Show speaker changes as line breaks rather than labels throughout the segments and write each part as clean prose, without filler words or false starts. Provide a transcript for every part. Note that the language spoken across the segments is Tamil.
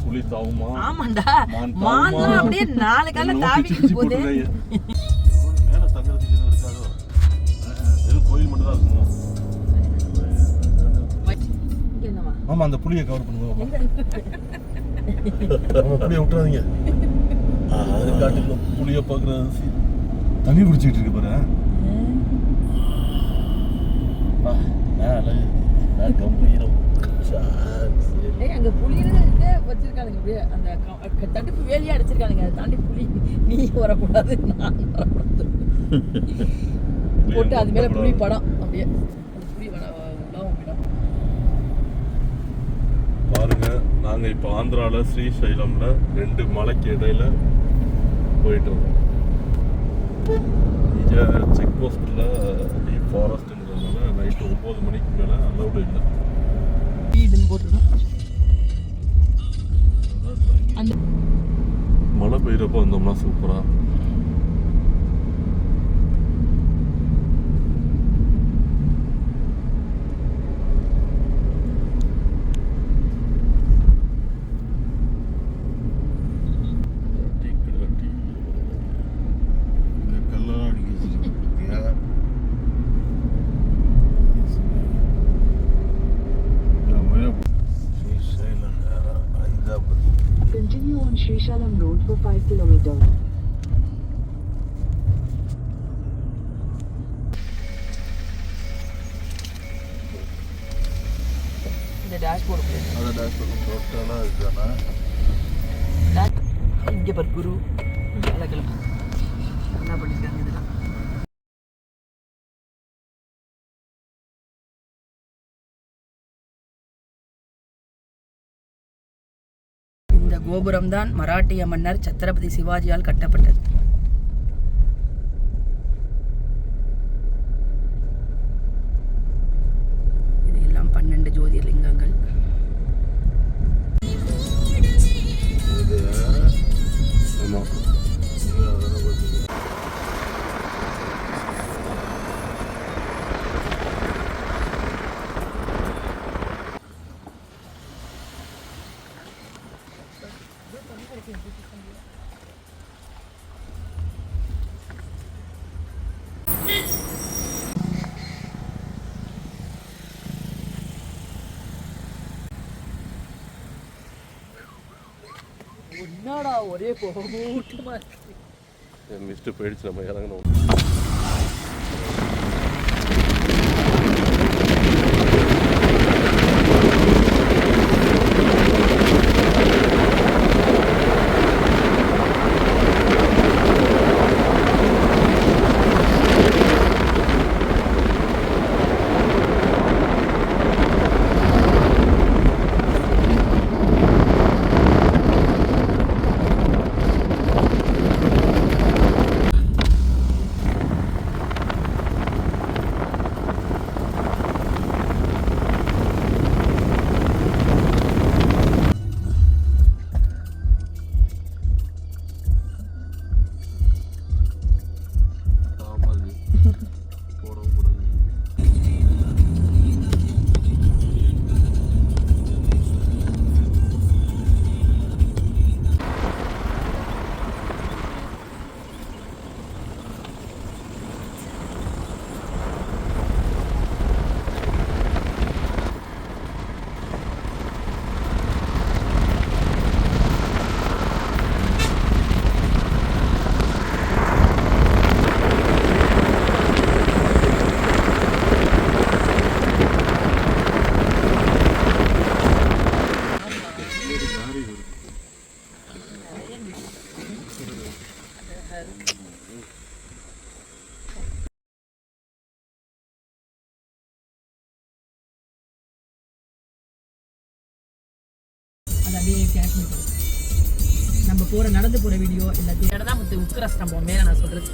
புலி தாவுமா?
ஆமாண்டா, மான்லாம் அப்படியே நாலு கால தாவிட்டு போகுது.
மேல தங்கறதுக்கு எதுவும் இருக்காதோ? வெறும் கோயில் மட்டும் தான் இருக்குமோ? ஆமா, அந்த புலியை கவர் பண்ணுங்க. புலியை விட்டுறாதீங்க. அது காட்டுக்குள்ள புலியை பார்க்குறது தண்ணி குடிச்சிட்டு இருக்கு பாரு.
அங்க புலியில வச்சிருக்கானுங்க, அப்படியே அந்த தடுப்பு வேலியா அடிச்சிருக்கானுங்க. அதை தாண்டி புலி நீ வரக்கூடாது, நான் வரக்கூடாது போட்டு அது மேல புலி படம் அப்படியே புலி
பாருங்க. நாங்க இப்ப ஆந்திரால ஸ்ரீசைலம்ல 2 மலைக்கு இடையில போயிட்டு இருக்கோம். இங்க செக் போஸ்ட்ல ஃபாரஸ்ட்ன்றதுனால நைட்டு 9 மணிக்கு மேல அலௌடு இல்லை. மழை பெய்யறப்ப வந்தோம்னா சூப்பரா.
Continue on Srishalam Road for 5 kilometers.
இந்த டேஷ்போர்ட் பிளேஸ்,
அத டேஷ்போர்ட் டோட்டலா இருக்குனா
இங்க பார் குரு அழகழகா என்ன பண்ணிருக்காங்க இதெல்லாம். இந்த கோபுரம் தான் மராட்டிய மன்னர் சத்ரபதி சிவாஜியால் கட்டப்பட்டது. இது எல்லாம் 12 ஜோதிர்லிங்கங்கள். என்னடா ஒரே கூட்டமா இருக்கு.
மிஸ்ட் போயிடுச்சு, நம்ம இறங்கணும்.
காஷ்மீர் நம்ம நடந்து போற வீடியோ எல்லாத்தையும் இடம் தான் முத்து உக்கர ஸ்தம்பம் மேல நான் சொல்றது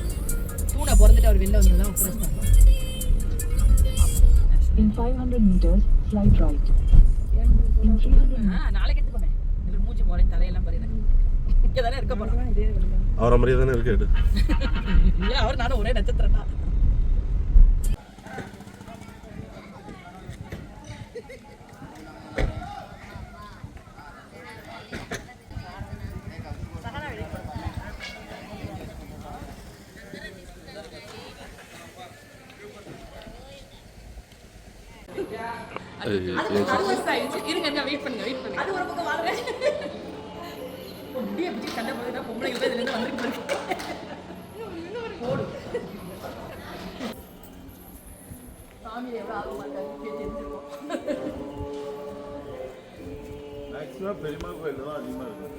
பூனை பிறந்துட்டு அவர் வெளில வந்தது தான் உக்கர ஸ்தம்பம்.
In 500 meters, slide right. In 300
நாளைக்கு எடுத்துக்கோமே இதில் மூஞ்சி முறை தலையெல்லாம் பாருங்க இங்கே தானே இருக்க போகிறோம்.
அவரை மாதிரியே தானே இருக்கு.
இல்லை அவர் நானும் ஒரே நட்சத்திரம்டா. இருங்க வெயிட் பண்ணுங்க அது ஒரு பக்கம் வாழ்றேன் அப்படியே பிடிச்சி சண்டை போடுறா பொம்பளைங்க இதுல இருந்து வந்துருக்கு போடு சாமி எவ்வளவு ஆகும் மாட்டாங்க தெரிஞ்சிருக்கும்.
மேக்ஸிமம் பெரியம்மா கோயில் தான் அதிகமாக இருக்கு.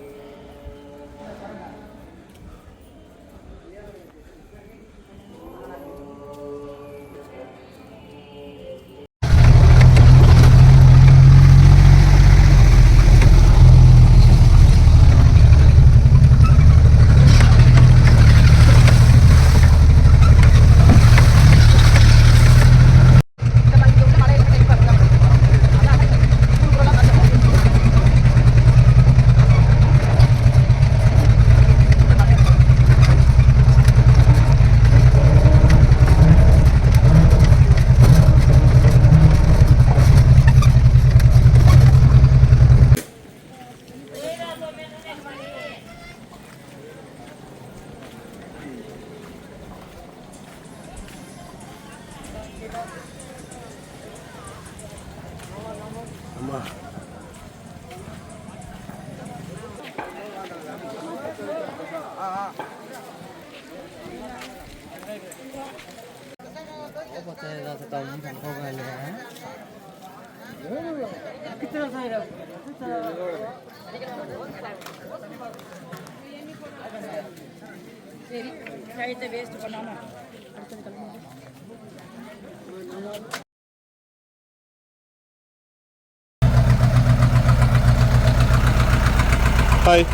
அம்மா
சரி கழுத்தை வேஸ்ட் பண்ணாம அடுத்தது கிளம்புங்க.
ஹாய்.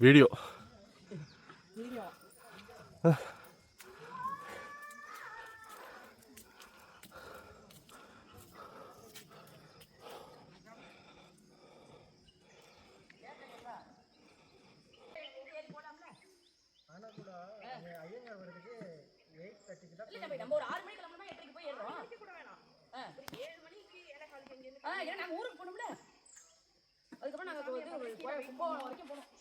வீடியோ
நம்ம ஒரு 6 மணிக்கு கிளம்பணுமா 8:30 போய் ஏறுறோம். ஒரு 7 மணிக்கு ஏன்னா நாங்க ஊருக்கு போகணும்ல. அதுக்கப்புறம் நாங்க கும்பகோணம் வரைக்கும் போகணும்.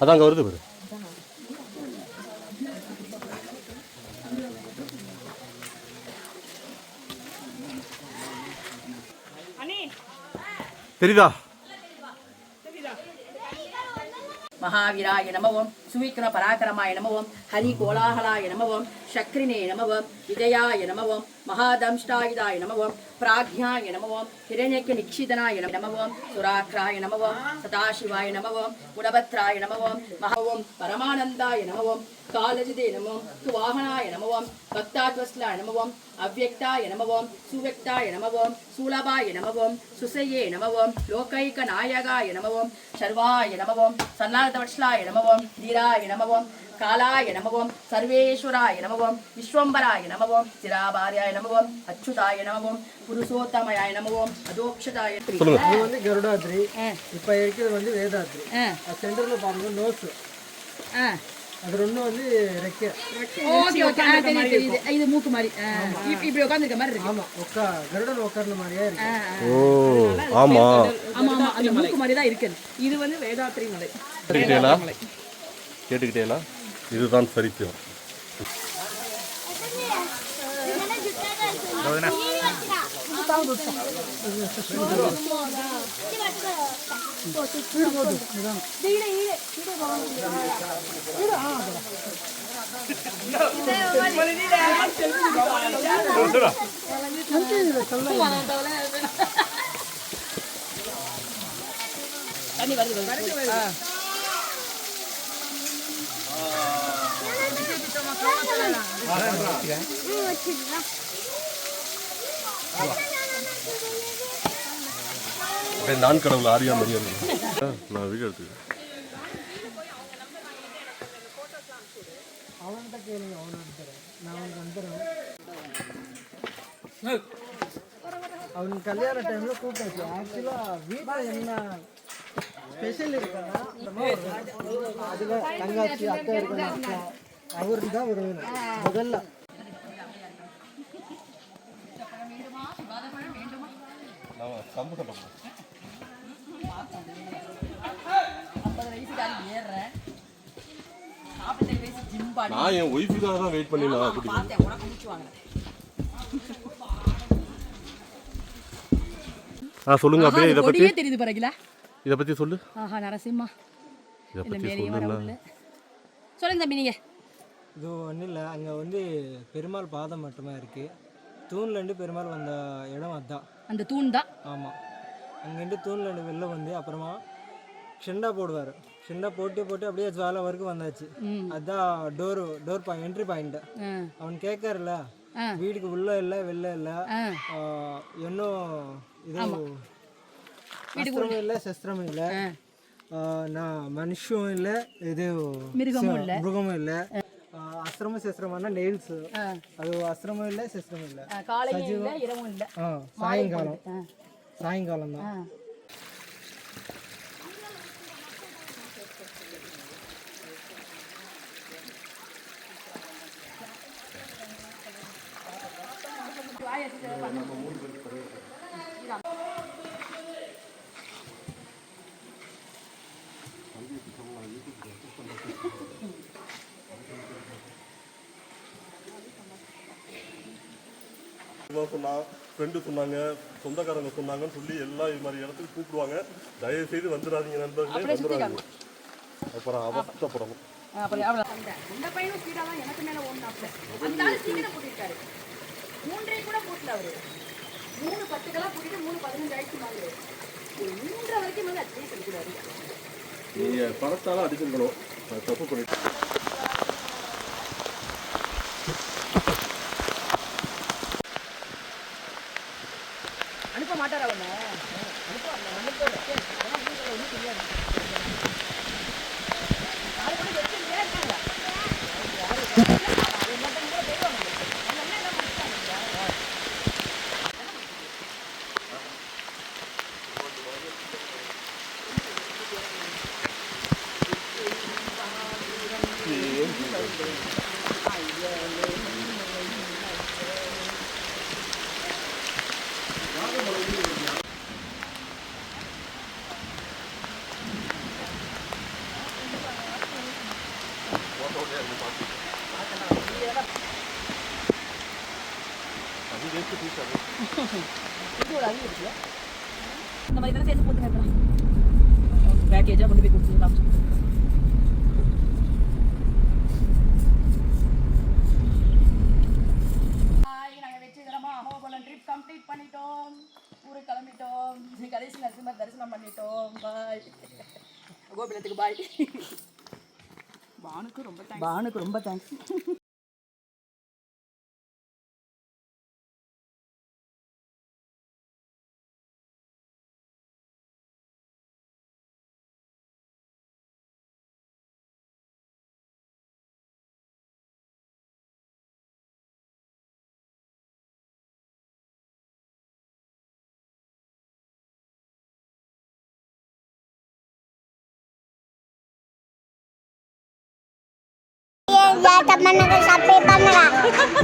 அதான் அங்கே வருது பாரு. தெரியுதா?
महावीराय नमः ओम सुविक्रम पराक्रमाय नमः ओम हरि कोलाहलाय नमः ओम शक्रिणे नमः ओम विजयाय नमः ओम महादंष्टायुधाय नमः ओम प्राज्ञाय नमः ओम हिरण्यक्य निक्षितनाय नमः ओम सुराक्राय नमः ओम सदाशिवाय नमः ओम गुणभद्राय नमः ओम महा ओम परमानंदाय नमः ओम कालजिदे नमः ओम सुवाहनाय नमः ओम भक्तात्वस्लाय नमः ओम अव्यक्ताय नमः ओम सुव्यक्ताय नमः ओम सुलभाय नमः ओम सुसये नमः ओम लोकैकनायकाय नमः ओम शर्वाय नमः ओम सन्नाथवत्सलाय नमः ओम धीराय नमः ओम कालाय नमः ओम सर्वेश्वराय नमः ओम विश्वम्भराय नमः ओम चिराभार्याय नमः ओम अच्युताय नमः ओम पुरुषोत्तमयाय नमः ओम अदोक्षताय
சொல்லுங்க.
இது வந்து கருடாத்ரி. இப்போ இருக்கிறது வந்து வேதாத்ரி. சென்டர்ல பாருங்க நோஸ். அது ரெண்டும் வந்து ரெக்கை.
ஓகே ஓகே தெரியுது. இது மூக்கு மாதிரி இப்படி உட்கார்ந்திருக்க மாதிரி இருக்கு.
ஆமா கருடன் உட்கார்ந்த மாதிரியே இருக்கு.
ஓ ஆமா
ஆமா ஆமா அந்த மூக்கு மாதிரி தான் இருக்கு. இது வந்து வேதாத்ரி மலை.
கேட்டுக்கிட்டேலா இதுதான் சரித்திரம்.
தண்ணி வருது.
நான் கடவுள் ஆரியா மரியாதை நான் வீடியோ எடுத்துக்கிறேன்.
அவன்கிட்ட கேளுங்க, அவன் எடுத்துறேன். நான் அவனுக்கு வந்துடுறேன். அவனுக்கு கல்யாண டைம்ல கூப்பிட்டாச்சு. ஆக்சுவலா வீட்டில் என்ன ஸ்பெஷல் இருக்குன்னா அதுல தங்காச்சி அக்கா இருக்கணும். அவருக்கு தான் விரும்பணும் முதல்ல.
நான் என் ஒய்ஃபுக்காக தான் வெயிட் பண்ணி நான் சொல்லுங்க. அப்படியே இதை பத்தி
தெரியுது பாருங்களா.
இதை பத்தி சொல்லு.
ஆஹா நரசிம்மா
இதை பத்தி சொல்லுங்க.
சொல்லுங்க தம்பி நீங்க.
இது ஒன்றும் இல்லை, அங்கே வந்து பெருமாள் பாதம் மட்டுமே இருக்குது. தூண்லேருந்து பெருமாள் வந்த இடம் அதுதான்.
அந்த தூண் தான்.
ஆமாம், அங்கேருந்து தூண்லேருந்து வெளில வந்து அப்புறமா ஷெண்டா போடுவார். ஷெண்டா போட்டு அப்படியே ஜுவாலை வரைக்கும் வந்தாச்சு. அதுதான் டோர் என்ட்ரி பாயிண்ட். அவன் கேட்கறல வீட்டுக்கு உள்ள இல்லை வெளில இல்லை, இன்னும் இது அஸ்திரமும் இல்லை சஸ்திரமும் இல்லை, நான் மனுஷும் இல்லை, இது மிருகமும் இல்லை. அஸ்திரமும் சஸ்திரமான நெயில்ஸ், அது அஸ்திரமும் இல்லை சஸ்திரமும் இல்லை. சாயங்காலம் தான்.
ஃப்ரெண்டு சொன்னாங்க, சொந்தக்காரங்க சொன்னாங்கன்னு சொல்லி எல்லாம் இது மாதிரி இடத்துக்கு கூப்பிடுவாங்க. தயவு செய்து வந்துடாதீங்க நண்பர்களே, வந்துடாதீங்க. அப்புறம் அவஸ்தப்படணும்.
அந்த பையனும் ஸ்பீடா தான் எனக்கு மேல ஓடுனாப்ல. அந்த ஆளு சீக்கிரம் போட்டிருக்காரு. 3 கூட போட்டல அவரு. 3:10 போட்டுட்டு 3:15 ஆயிடுச்சு மாதிரி. 3 வரைக்கும் மேல அட்லீஸ்ட் அடிக்கிறாரு.
நீங்க பணத்தால அடிச்சிருக்கணும், தப்பு பண்ணிட்டு.
மாட்டாரா அவனை இந்த மாதிரி தானே சேர்த்து போட்டுங்க பேக்கேஜாக கொண்டு போய் கொடுத்துருலாம் நாங்கள் வெற்றிகரமாக அகோபலம் ட்ரிப் கம்ப்ளீட் பண்ணிட்டோம் ஊருக்கு கிளம்பிட்டோம் கடைசி நரசிம்மர் தரிசனம் பண்ணிட்டோம் பாய் அகோபலத்துக்கு பாய் பானுக்கு ரொம்ப thanks
Ya teman-teman sampai panera.